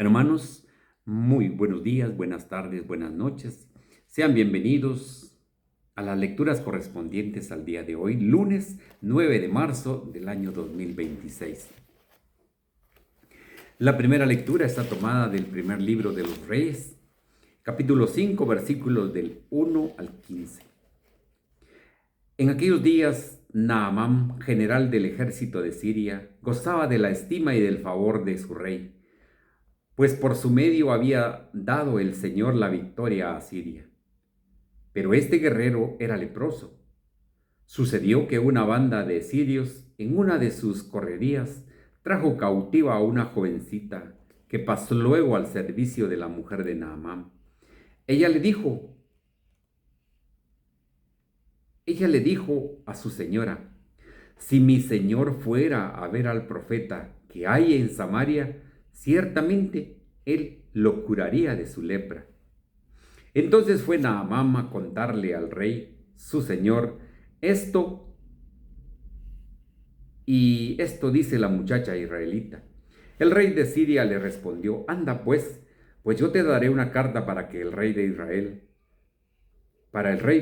Hermanos, muy buenos días, buenas tardes, buenas noches. Sean bienvenidos a las lecturas correspondientes al día de hoy, lunes 9 de marzo del año 2026. La primera lectura está tomada del primer libro de los Reyes, capítulo 5, versículos del 1 al 15. En aquellos días, Naamán, general del ejército de Siria, gozaba de la estima y del favor de su rey, pues por su medio había dado el Señor la victoria a Siria. Pero este guerrero era leproso. Sucedió que una banda de sirios, en una de sus correrías, trajo cautiva a una jovencita que pasó luego al servicio de la mujer de Naamán. Ella le dijo a su señora: si mi señor fuera a ver al profeta que hay en Samaria, ciertamente él lo curaría de su lepra. Entonces fue Naamán a contarle al rey, su señor, esto esto dice la muchacha israelita. El rey de Siria le respondió: anda pues yo te daré una carta para el rey de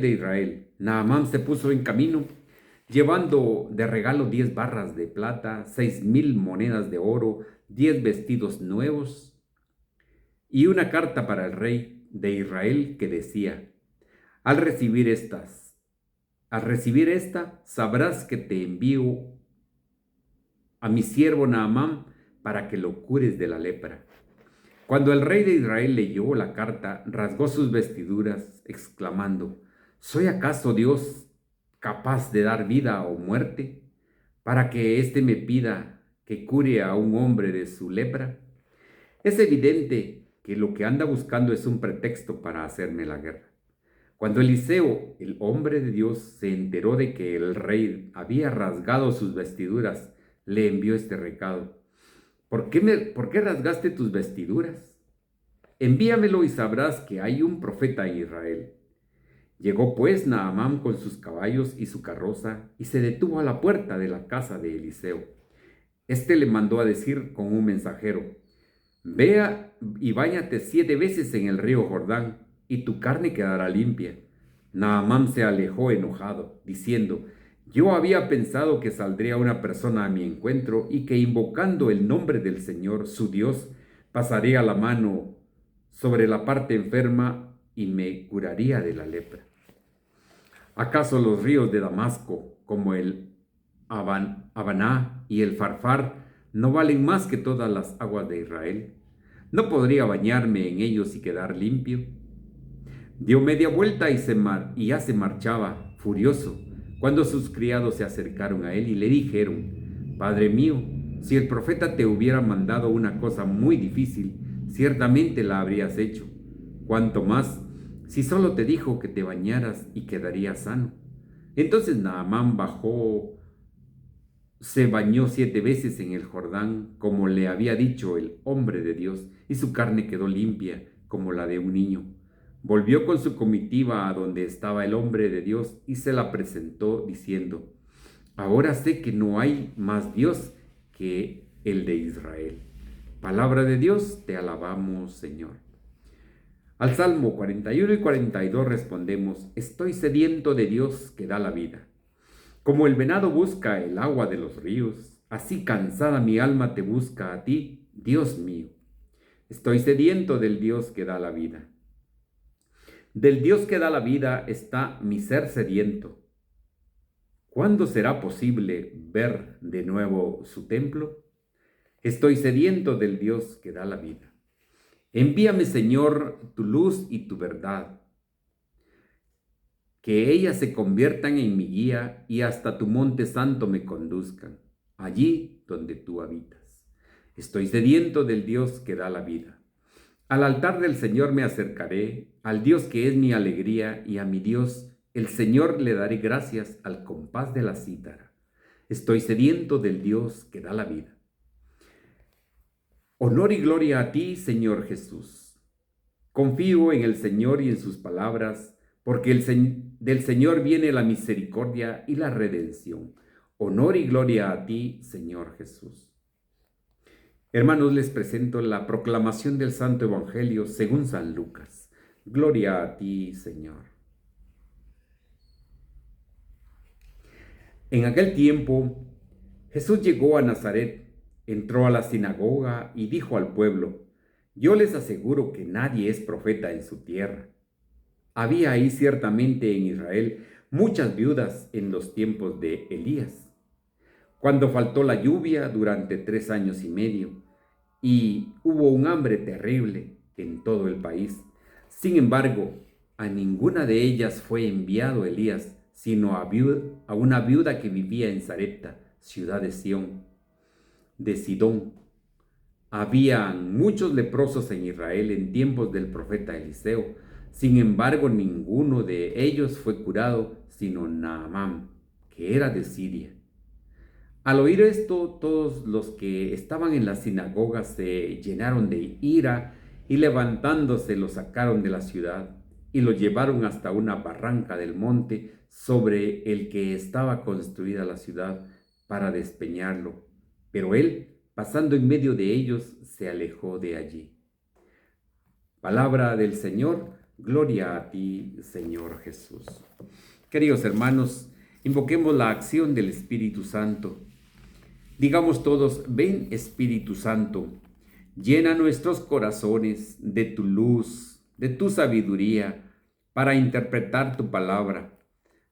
Israel. Naamán se puso en camino, llevando de regalo 10 barras de plata, 6,000 monedas de oro, 10 vestidos nuevos y una carta para el rey de Israel que decía: Al recibir esta, sabrás que te envío a mi siervo Naamán para que lo cures de la lepra. Cuando el rey de Israel leyó la carta, rasgó sus vestiduras, exclamando: ¿Soy acaso Dios capaz de dar vida o muerte, para que éste me pida que cure a un hombre de su lepra? Es evidente que lo que anda buscando es un pretexto para hacerme la guerra. Cuando Eliseo, el hombre de Dios, se enteró de que el rey había rasgado sus vestiduras, le envió este recado: ¿Por qué rasgaste tus vestiduras? Envíamelo y sabrás que hay un profeta en Israel. Llegó pues Naamán con sus caballos y su carroza y se detuvo a la puerta de la casa de Eliseo. Este le mandó a decir con un mensajero: Vea y báñate 7 veces en el río Jordán, y tu carne quedará limpia. Naamán se alejó enojado, diciendo: Yo había pensado que saldría una persona a mi encuentro y que invocando el nombre del Señor, su Dios, pasaría la mano sobre la parte enferma y me curaría de la lepra. ¿Acaso los ríos de Damasco, como el Habaná y el Farfar, no valen más que todas las aguas de Israel? ¿No podría bañarme en ellos y quedar limpio? Dio media vuelta y ya se marchaba, furioso, cuando sus criados se acercaron a él y le dijeron: Padre mío, si el profeta te hubiera mandado una cosa muy difícil, ciertamente la habrías hecho. Cuanto más, si solo te dijo que te bañaras y quedarías sano. Entonces Naamán se bañó 7 veces en el Jordán, como le había dicho el hombre de Dios, y su carne quedó limpia como la de un niño. Volvió con su comitiva a donde estaba el hombre de Dios y se la presentó diciendo: Ahora sé que no hay más Dios que el de Israel. Palabra de Dios, te alabamos, Señor. Al Salmo 41 y 42 respondemos: Estoy sediento de Dios que da la vida. Como el venado busca el agua de los ríos, así cansada mi alma te busca a ti, Dios mío. Estoy sediento del Dios que da la vida. Del Dios que da la vida está mi ser sediento. ¿Cuándo será posible ver de nuevo su templo? Estoy sediento del Dios que da la vida. Envíame, Señor, tu luz y tu verdad, que ellas se conviertan en mi guía y hasta tu monte santo me conduzcan, allí donde tú habitas. Estoy sediento del Dios que da la vida. Al altar del Señor me acercaré, al Dios que es mi alegría, y a mi Dios, el Señor, le daré gracias al compás de la cítara. Estoy sediento del Dios que da la vida. Honor y gloria a ti, Señor Jesús. Confío en el Señor y en sus palabras, porque del Señor viene la misericordia y la redención. Honor y gloria a ti, Señor Jesús. Hermanos, les presento la proclamación del Santo Evangelio según San Lucas. Gloria a ti, Señor. En aquel tiempo, Jesús llegó a Nazaret, entró a la sinagoga y dijo al pueblo: Yo les aseguro que nadie es profeta en su tierra. Había ahí ciertamente en Israel muchas viudas en los tiempos de Elías, cuando faltó la lluvia durante 3 años y medio, y hubo un hambre terrible en todo el país. Sin embargo, a ninguna de ellas fue enviado Elías, sino a una viuda que vivía en Sarepta, ciudad de Sión, de Sidón. Habían muchos leprosos en Israel en tiempos del profeta Eliseo. Sin embargo, ninguno de ellos fue curado, sino Naamán, que era de Siria. Al oír esto, todos los que estaban en la sinagoga se llenaron de ira y levantándose lo sacaron de la ciudad y lo llevaron hasta una barranca del monte sobre el que estaba construida la ciudad para despeñarlo. Pero él, pasando en medio de ellos, se alejó de allí. Palabra del Señor, gloria a ti, Señor Jesús. Queridos hermanos, invoquemos la acción del Espíritu Santo. Digamos todos: ven Espíritu Santo, llena nuestros corazones de tu luz, de tu sabiduría, para interpretar tu palabra,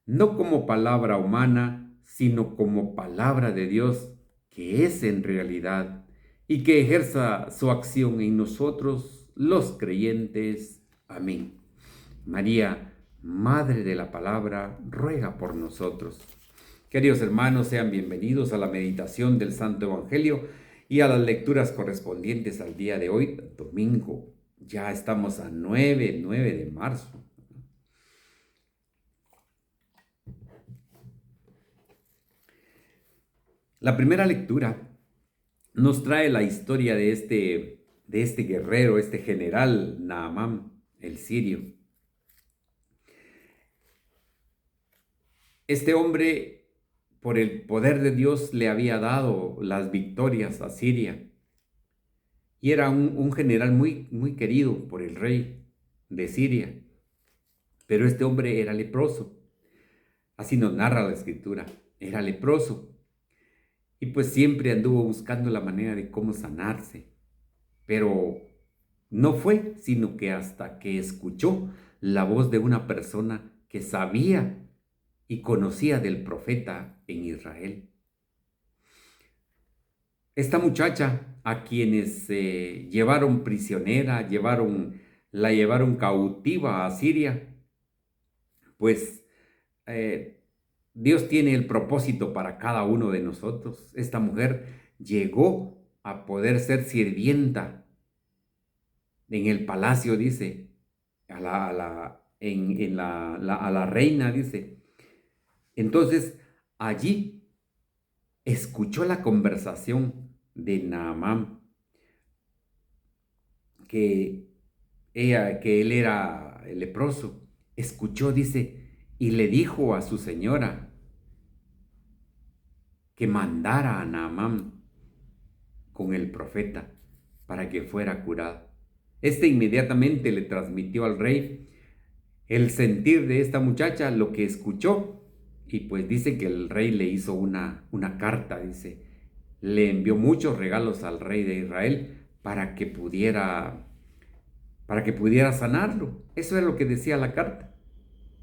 no como palabra humana, sino como palabra de Dios, que es en realidad, y que ejerza su acción en nosotros, los creyentes. Amén. María, Madre de la Palabra, ruega por nosotros. Queridos hermanos, sean bienvenidos a la meditación del Santo Evangelio y a las lecturas correspondientes al día de hoy, domingo. Ya estamos a 9 de marzo. La primera lectura nos trae la historia de este guerrero, este general Naamán, el sirio. Este hombre, por el poder de Dios, le había dado las victorias a Siria y era un general muy querido por el rey de Siria. Pero este hombre era leproso, así nos narra la escritura, era leproso y pues siempre anduvo buscando la manera de cómo sanarse, pero no fue sino que hasta que escuchó la voz de una persona que sabía y conocía del profeta en Israel. Esta muchacha, a quienes llevaron prisionera, la llevaron cautiva a Siria, pues Dios tiene el propósito para cada uno de nosotros. Esta mujer llegó a poder ser sirvienta en el palacio, dice, a la reina, dice. Entonces, allí escuchó la conversación de Naamán, que él era leproso. Escuchó, dice, y le dijo a su señora que mandara a Naamán con el profeta para que fuera curado. Este inmediatamente le transmitió al rey el sentir de esta muchacha, lo que escuchó, y pues dice que el rey le hizo una carta, dice, le envió muchos regalos al rey de Israel para que pudiera sanarlo. Eso es lo que decía la carta.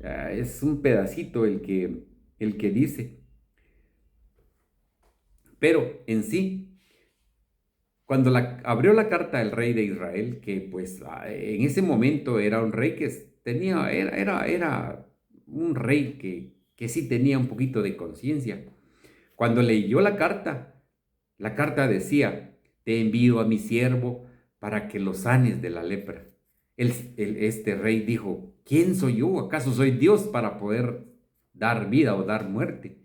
Es un pedacito el que dice. Pero en sí, cuando abrió la carta el rey de Israel, que pues en ese momento era un rey que era un rey que sí tenía un poquito de conciencia. Cuando leyó la carta decía: te envío a mi siervo para que lo sanes de la lepra. Este rey dijo: ¿quién soy yo? ¿Acaso soy Dios para poder dar vida o dar muerte?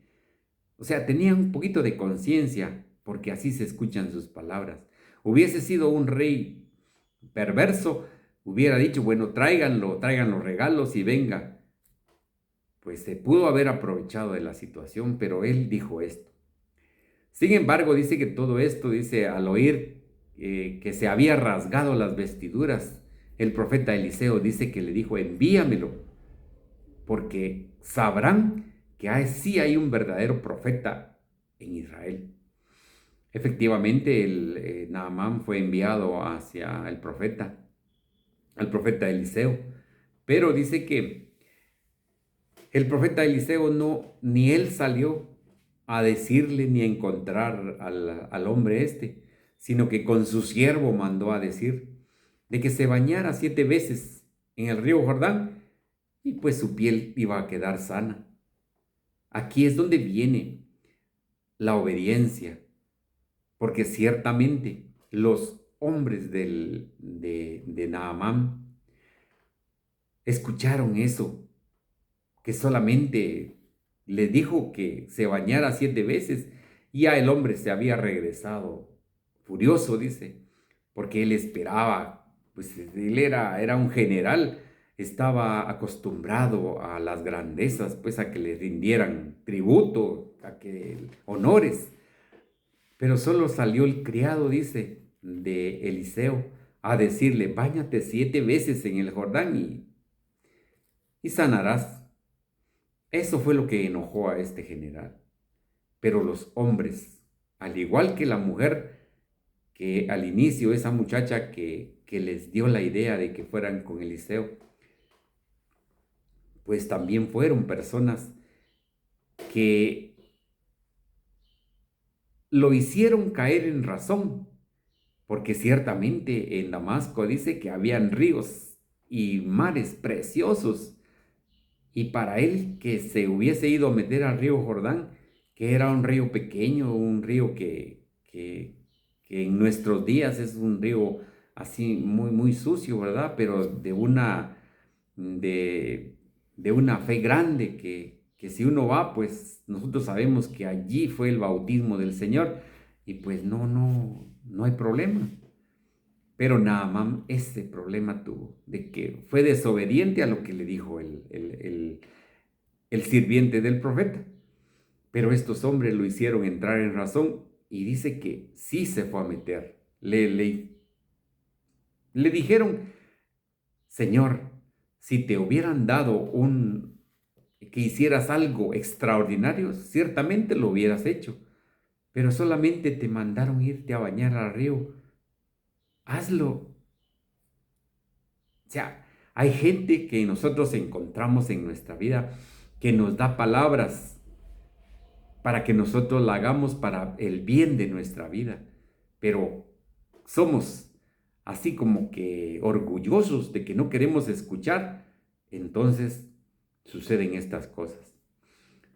O sea, tenía un poquito de conciencia, porque así se escuchan sus palabras. Hubiese sido un rey perverso, hubiera dicho: bueno, traigan los regalos y venga. Pues se pudo haber aprovechado de la situación, pero él dijo esto. Sin embargo, dice que todo esto, dice, al oír que se había rasgado las vestiduras, el profeta Eliseo dice que le dijo, envíamelo, porque sabrán que sí hay un verdadero profeta en Israel. Efectivamente, Naamán fue enviado hacia el profeta, al profeta Eliseo, pero dice que el profeta Eliseo no, ni él salió a decirle ni a encontrar al hombre este, sino que con su siervo mandó a decir de que se bañara 7 veces en el río Jordán y pues su piel iba a quedar sana. Aquí es donde viene la obediencia, porque ciertamente los hombres de Naamán escucharon eso, que solamente le dijo que se bañara 7 veces, y ya el hombre se había regresado furioso, dice, porque él esperaba, pues él era un general, estaba acostumbrado a las grandezas, pues a que le rindieran tributo, a que honores, pero solo salió el criado, dice, de Eliseo, a decirle, báñate 7 veces en el Jordán y sanarás. Eso fue lo que enojó a este general. Pero los hombres, al igual que la mujer, que al inicio, esa muchacha que les dio la idea de que fueran con Eliseo, pues también fueron personas que lo hicieron caer en razón, porque ciertamente en Damasco dice que habían ríos y mares preciosos, y para él que se hubiese ido a meter al río Jordán, que era un río pequeño, un río que en nuestros días es un río así muy, muy sucio, ¿verdad? Pero de, de una fe grande que si uno va, pues nosotros sabemos que allí fue el bautismo del Señor y pues no hay problema. Pero Naamán ese problema tuvo, de que fue desobediente a lo que le dijo el sirviente del profeta. Pero estos hombres lo hicieron entrar en razón y dice que sí se fue a meter. Le dijeron, Señor, si te hubieran dado que hicieras algo extraordinario, ciertamente lo hubieras hecho, pero solamente te mandaron irte a bañar al río. Hazlo. O sea, hay gente que nosotros encontramos en nuestra vida que nos da palabras para que nosotros la hagamos para el bien de nuestra vida, pero somos así como que orgullosos de que no queremos escuchar, entonces suceden estas cosas.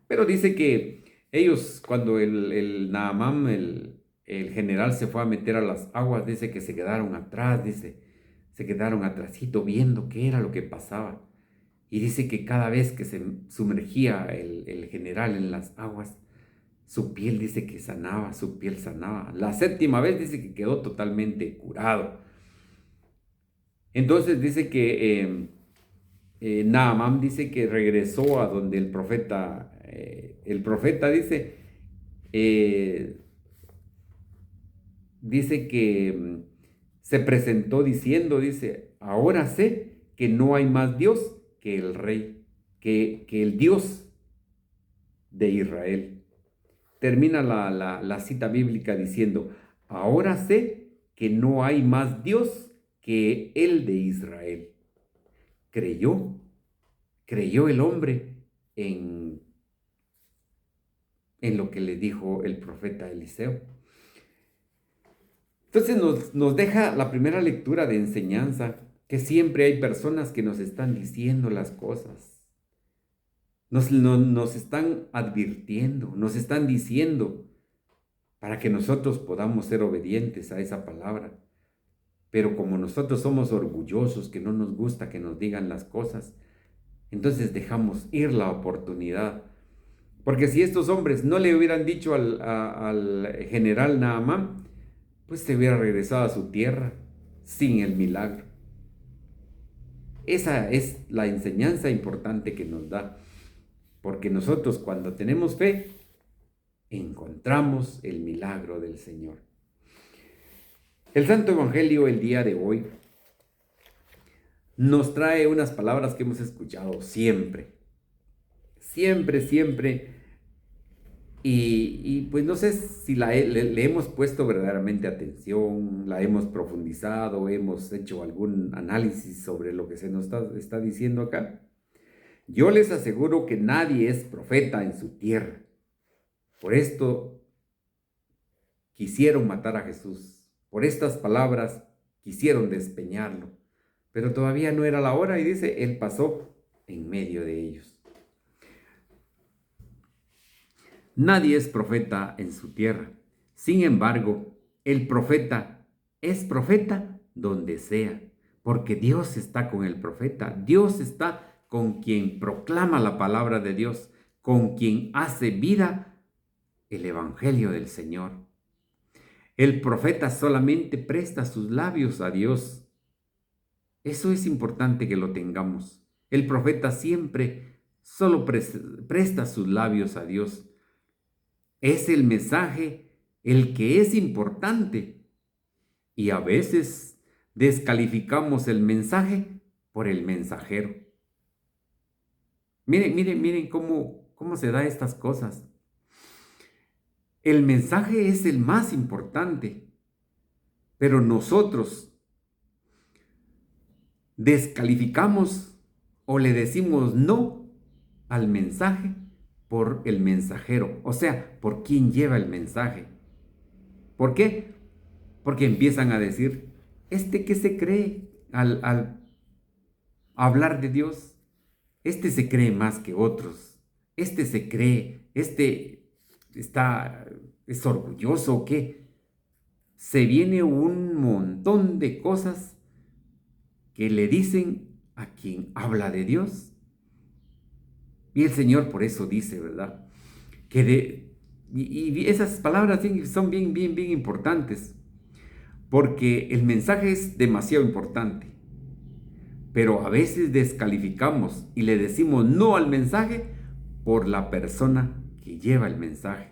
Pero dice que ellos, cuando el Naamán, el general, se fue a meter a las aguas, dice que se quedaron atrás, dice, se quedaron atrásito viendo qué era lo que pasaba. Y dice que cada vez que se sumergía el general en las aguas, su piel dice que sanaba, su piel sanaba. La 7ª vez dice que quedó totalmente curado. Entonces dice que Naamán dice que regresó a donde el profeta dice, eh, dice que se presentó diciendo, dice, ahora sé que no hay más Dios que el rey, que el Dios de Israel. Termina la cita bíblica diciendo, ahora sé que no hay más Dios que el de Israel. Creyó, creyó el hombre en lo que le dijo el profeta Eliseo. Entonces nos deja la primera lectura de enseñanza, que siempre hay personas que nos están diciendo las cosas. Nos están advirtiendo, nos están diciendo para que nosotros podamos ser obedientes a esa palabra. Pero como nosotros somos orgullosos, que no nos gusta que nos digan las cosas, entonces dejamos ir la oportunidad. Porque si estos hombres no le hubieran dicho al general Naamán, pues se hubiera regresado a su tierra sin el milagro. Esa es la enseñanza importante que nos da. Porque nosotros cuando tenemos fe, encontramos el milagro del Señor. El Santo Evangelio el día de hoy nos trae unas palabras que hemos escuchado siempre, siempre, siempre, y pues no sé si le hemos puesto verdaderamente atención, la hemos profundizado, hemos hecho algún análisis sobre lo que se nos está diciendo acá. Yo les aseguro que nadie es profeta en su tierra. Por esto quisieron matar a Jesús. Por estas palabras quisieron despeñarlo. Pero todavía no era la hora y dice, Él pasó en medio de ellos. Nadie es profeta en su tierra. Sin embargo, el profeta es profeta donde sea, porque Dios está con el profeta. Dios está con quien proclama la palabra de Dios, con quien hace vida el evangelio del Señor. El profeta solamente presta sus labios a Dios. Eso es importante que lo tengamos. El profeta siempre solo presta sus labios a Dios. Es el mensaje el que es importante. Y a veces descalificamos el mensaje por el mensajero. Miren cómo se da estas cosas. El mensaje es el más importante, pero nosotros descalificamos o le decimos no al mensaje por el mensajero, o sea, por quien lleva el mensaje. ¿Por qué? Porque empiezan a decir, ¿qué se cree al hablar de Dios? Se cree más que otros, se cree, es orgulloso, ¿o qué? Se viene un montón de cosas que le dicen a quien habla de Dios. Y el Señor por eso dice, ¿verdad? Y esas palabras son bien importantes, porque el mensaje es demasiado importante, pero a veces descalificamos y le decimos no al mensaje por la persona que lleva el mensaje.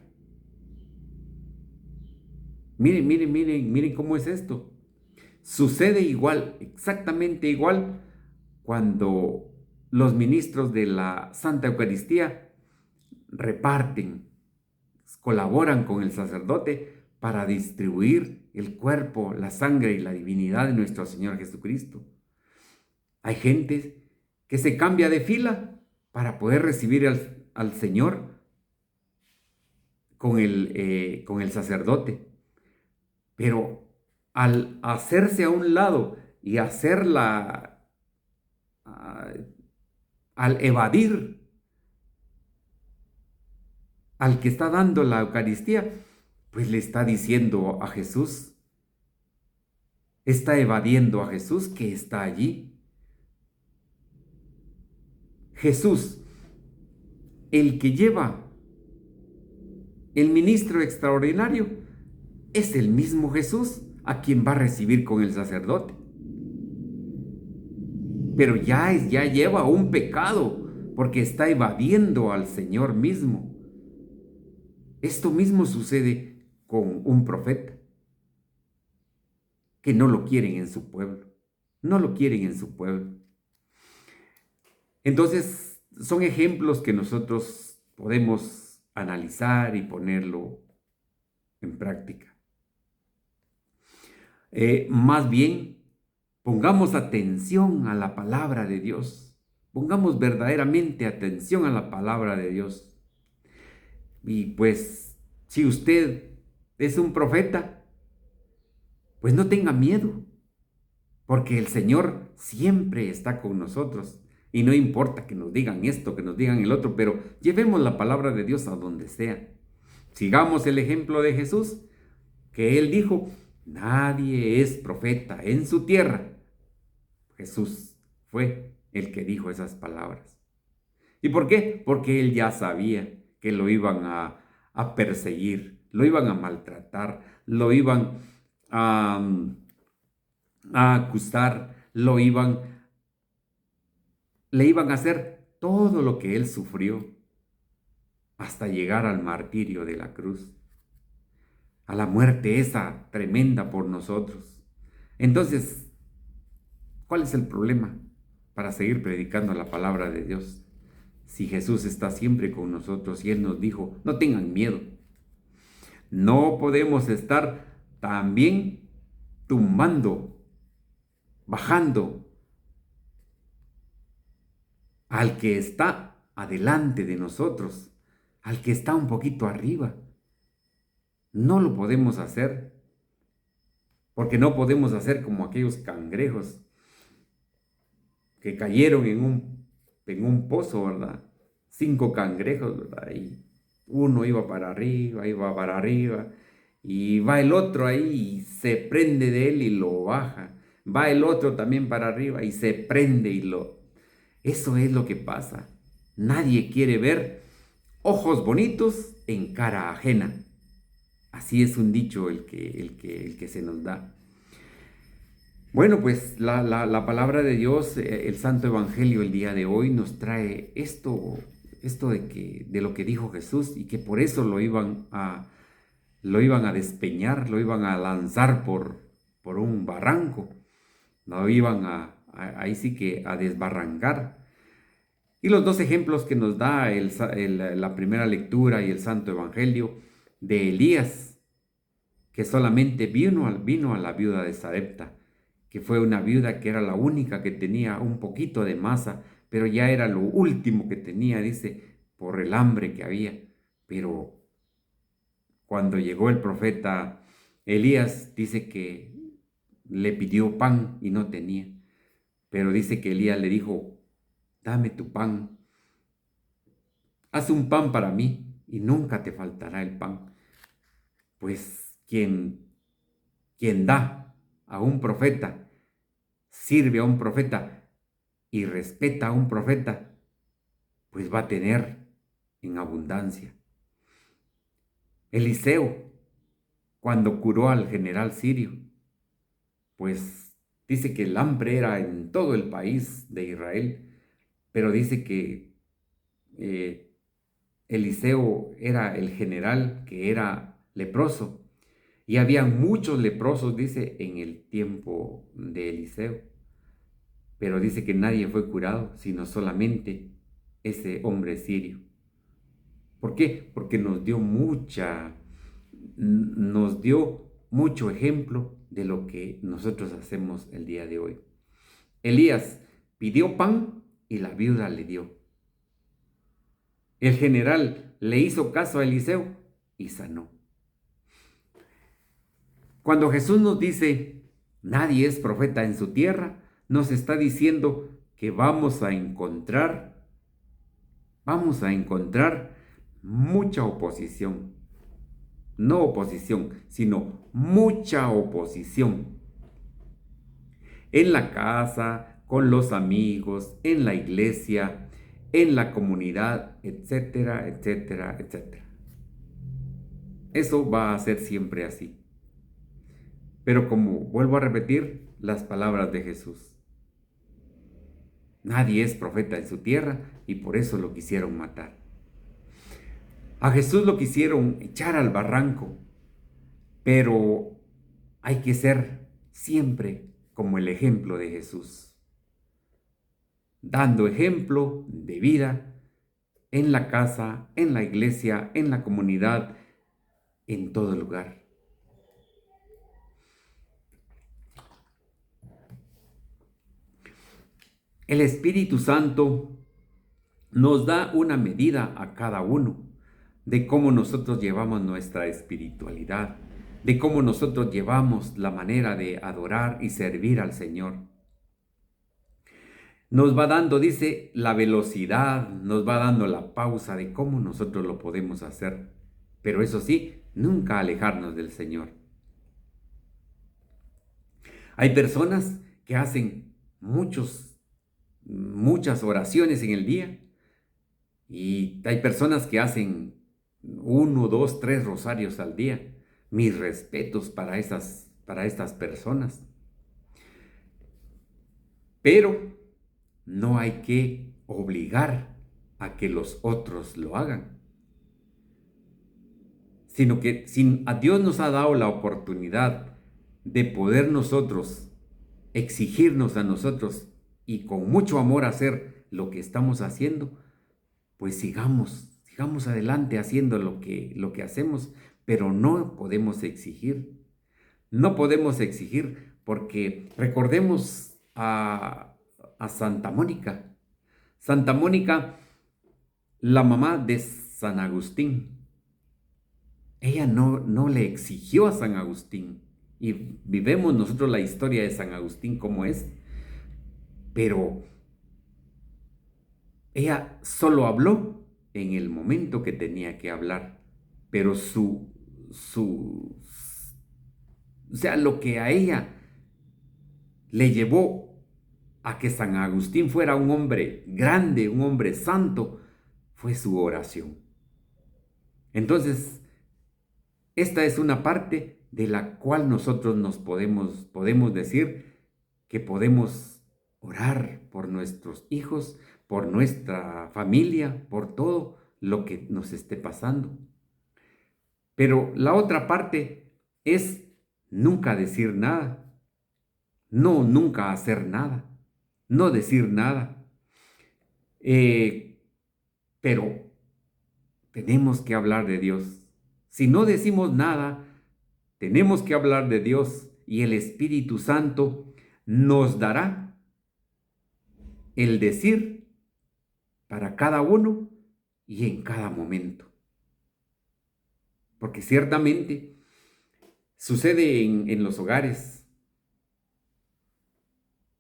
Miren cómo es esto. Sucede igual, exactamente igual, cuando los ministros de la Santa Eucaristía reparten, colaboran con el sacerdote para distribuir el cuerpo, la sangre y la divinidad de nuestro Señor Jesucristo. Hay gente que se cambia de fila para poder recibir al Señor con el sacerdote. Pero al hacerse a un lado y al evadir al que está dando la Eucaristía, pues le está diciendo a Jesús, está evadiendo a Jesús que está allí. Jesús, el que lleva el ministro extraordinario, es el mismo Jesús a quien va a recibir con el sacerdote. Pero ya lleva un pecado porque está evadiendo al Señor mismo. Esto mismo sucede con un profeta que no lo quieren en su pueblo. No lo quieren en su pueblo. Entonces, son ejemplos que nosotros podemos analizar y ponerlo en práctica. Más bien, pongamos atención a la palabra de Dios. Pongamos verdaderamente atención a la palabra de Dios. Y pues, si usted es un profeta, pues no tenga miedo, porque el Señor siempre está con nosotros. Y no importa que nos digan esto, que nos digan el otro, pero llevemos la palabra de Dios a donde sea. Sigamos el ejemplo de Jesús, que Él dijo, nadie es profeta en su tierra. Jesús fue el que dijo esas palabras. ¿Y por qué? Porque Él ya sabía que lo iban a perseguir, lo iban a maltratar, lo iban a acusar, le iban a hacer todo lo que Él sufrió hasta llegar al martirio de la cruz, a la muerte esa tremenda por nosotros. Entonces, ¿cuál es el problema para seguir predicando la palabra de Dios? Si Jesús está siempre con nosotros y Él nos dijo, no tengan miedo. No podemos estar también tumbando, bajando al que está adelante de nosotros, al que está un poquito arriba. No lo podemos hacer, porque no podemos hacer como aquellos cangrejos que cayeron en un pozo, ¿verdad? 5 cangrejos, ¿verdad? Y uno iba para arriba, y va el otro ahí y se prende de él y lo baja. Va el otro también para arriba y se prende y lo... Eso es lo que pasa. Nadie quiere ver ojos bonitos en cara ajena. Así es un dicho el que se nos da. Bueno, pues la palabra de Dios, el Santo Evangelio el día de hoy nos trae esto de lo que dijo Jesús, y que por eso lo iban a despeñar, lo iban a lanzar por un barranco, lo iban ahí sí que a desbarrancar. Y los dos ejemplos que nos da la primera lectura y el Santo Evangelio de Elías, que solamente vino a la viuda de Sarepta, que fue una viuda que era la única que tenía un poquito de masa, pero ya era lo último que tenía, dice, por el hambre que había. Pero cuando llegó el profeta Elías, dice que le pidió pan y no tenía. Pero dice que Elías le dijo, dame tu pan, haz un pan para mí y nunca te faltará el pan. Pues quien da a un profeta, sirve a un profeta y respeta a un profeta, pues va a tener en abundancia. Eliseo, cuando curó al general sirio, pues dice que el hambre era en todo el país de Israel, pero dice que Eliseo era el general que era leproso, y había muchos leprosos, dice, en el tiempo de Eliseo. Pero dice que nadie fue curado, sino solamente ese hombre sirio. ¿Por qué? Porque nos dio mucho ejemplo de lo que nosotros hacemos el día de hoy. Elías pidió pan y la viuda le dio. El general le hizo caso a Eliseo y sanó. Cuando Jesús nos dice, nadie es profeta en su tierra, nos está diciendo que vamos a encontrar mucha oposición. No oposición, sino mucha oposición. En la casa, con los amigos, en la iglesia, en la comunidad, etcétera, etcétera, etcétera. Eso va a ser siempre así. Pero como vuelvo a repetir las palabras de Jesús, nadie es profeta en su tierra y por eso lo quisieron matar. A Jesús lo quisieron echar al barranco, pero hay que ser siempre como el ejemplo de Jesús, dando ejemplo de vida en la casa, en la iglesia, en la comunidad, en todo lugar. El Espíritu Santo nos da una medida a cada uno de cómo nosotros llevamos nuestra espiritualidad, de cómo nosotros llevamos la manera de adorar y servir al Señor. Nos va dando, dice, la velocidad, nos va dando la pausa de cómo nosotros lo podemos hacer. Pero eso sí, nunca alejarnos del Señor. Hay personas que hacen muchas oraciones en el día, y hay personas que hacen 1, 2, 3 rosarios al día. Mis respetos para estas personas. Pero no hay que obligar a que los otros lo hagan, sino que a Dios nos ha dado la oportunidad de poder nosotros exigirnos a nosotros y con mucho amor hacer lo que estamos haciendo, pues sigamos adelante haciendo lo que hacemos, pero no podemos exigir. No podemos exigir porque recordemos a Santa Mónica. Santa Mónica, la mamá de San Agustín. Ella no le exigió a San Agustín. Y vivemos nosotros la historia de San Agustín como es. Pero ella solo habló en el momento que tenía que hablar. Pero o sea, lo que a ella le llevó a que San Agustín fuera un hombre grande, un hombre santo, fue su oración. Entonces, esta es una parte de la cual nosotros podemos decir que podemos orar por nuestros hijos, por nuestra familia, por todo lo que nos esté pasando. Pero la otra parte es nunca decir nada, no nunca hacer nada, no decir nada. Pero tenemos que hablar de Dios. Si no decimos nada, tenemos que hablar de Dios y el Espíritu Santo nos dará el decir para cada uno y en cada momento. Porque ciertamente sucede en los hogares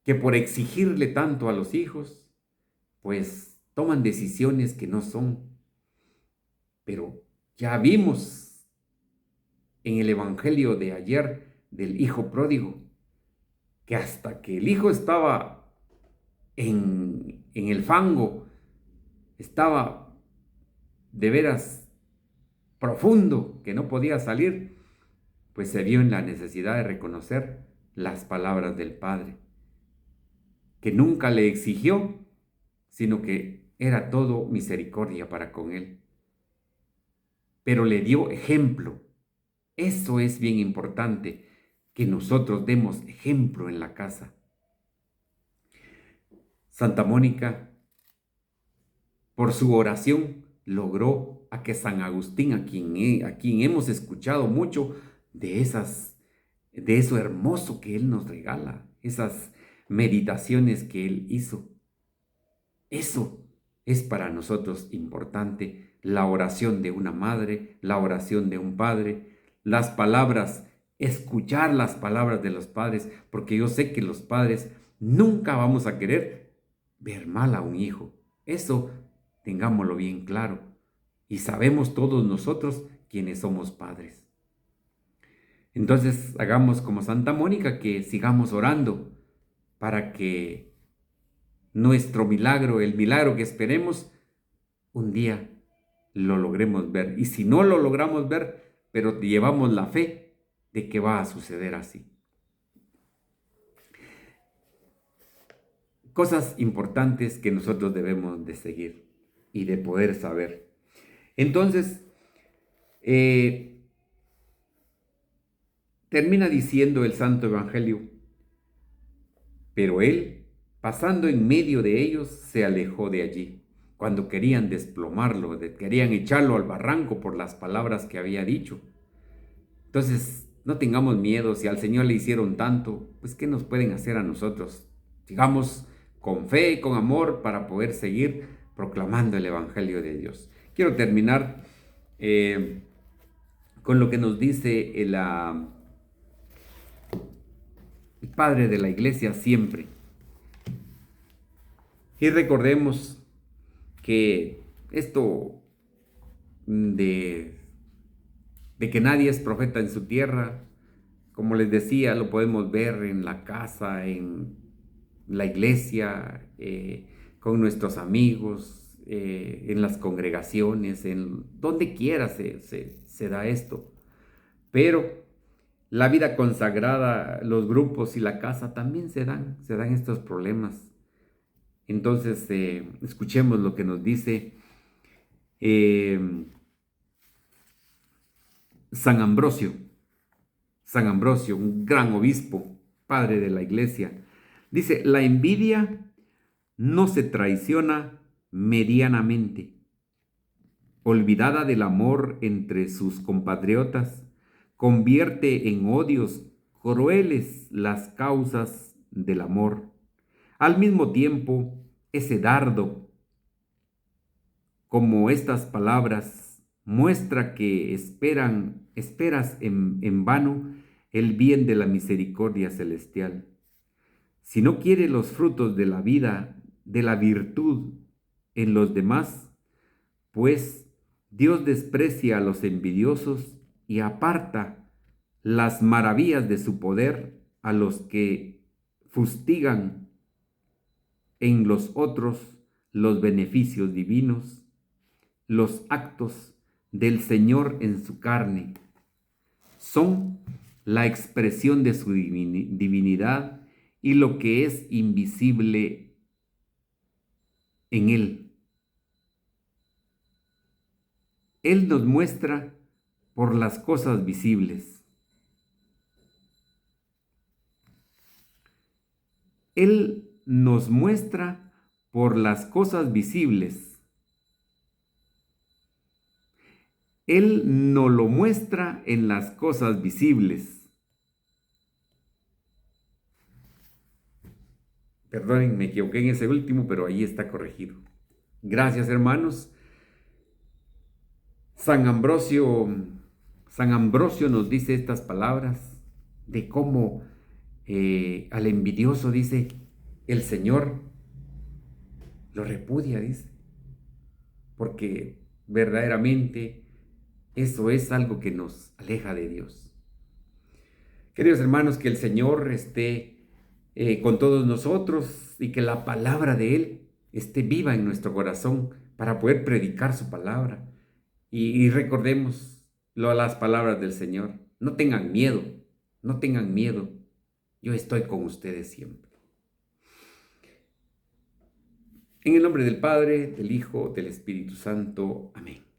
que por exigirle tanto a los hijos, pues toman decisiones que no son. Pero ya vimos en el Evangelio de ayer del hijo pródigo, que hasta que el hijo estaba en el fango, estaba de veras profundo, que no podía salir, pues se vio en la necesidad de reconocer las palabras del Padre, que nunca le exigió, sino que era todo misericordia para con él. Pero le dio ejemplo. Eso es bien importante, que nosotros demos ejemplo en la casa. Santa Mónica, por su oración, logró a que San Agustín, a quien hemos escuchado mucho de eso hermoso que él nos regala, esas meditaciones que él hizo. Eso es para nosotros importante, la oración de una madre, la oración de un padre, las palabras, escuchar las palabras de los padres, porque yo sé que los padres nunca vamos a querer ver mal a un hijo. Eso tengámoslo bien claro. Y sabemos todos nosotros quienes somos padres. Entonces hagamos como Santa Mónica, que sigamos orando para que nuestro milagro, el milagro que esperemos, un día lo logremos ver. Y si no lo logramos ver, pero llevamos la fe de que va a suceder así. Cosas importantes que nosotros debemos de seguir y de poder saber. Entonces, termina diciendo el Santo Evangelio, pero él, pasando en medio de ellos, se alejó de allí. Cuando querían desplomarlo, querían echarlo al barranco por las palabras que había dicho. Entonces, no tengamos miedo, si al Señor le hicieron tanto, pues ¿qué nos pueden hacer a nosotros? Sigamos con fe y con amor para poder seguir proclamando el Evangelio de Dios. Quiero terminar con lo que nos dice el Padre de la Iglesia siempre. Y recordemos que esto de que nadie es profeta en su tierra, como les decía, lo podemos ver en la casa, en la iglesia, con nuestros amigos, en las congregaciones, en donde quiera se da esto. Pero la vida consagrada, los grupos y la casa también se dan estos problemas. Entonces, escuchemos lo que nos dice San Ambrosio. San Ambrosio, un gran obispo, padre de la iglesia. Dice, la envidia no se traiciona medianamente. Olvidada del amor entre sus compatriotas, convierte en odios crueles las causas del amor. Al mismo tiempo, ese dardo, como estas palabras, muestra que esperas en vano el bien de la misericordia celestial. Si no quiere los frutos de la vida, de la virtud en los demás, pues Dios desprecia a los envidiosos y aparta las maravillas de su poder a los que fustigan en los otros los beneficios divinos, los actos del Señor en su carne. Son la expresión de su divinidad y lo que es invisible en Él. Él nos muestra por las cosas visibles. Él nos muestra por las cosas visibles. Él nos lo muestra en las cosas visibles. Perdonen, me equivoqué en ese último, pero ahí está corregido. Gracias, hermanos. San Ambrosio nos dice estas palabras de cómo al envidioso, dice, el Señor lo repudia, dice, porque verdaderamente eso es algo que nos aleja de Dios. Queridos hermanos, que el Señor esté con todos nosotros y que la palabra de Él esté viva en nuestro corazón para poder predicar su palabra. Y recordemos las palabras del Señor. No tengan miedo, no tengan miedo. Yo estoy con ustedes siempre. En el nombre del Padre, del Hijo, del Espíritu Santo. Amén.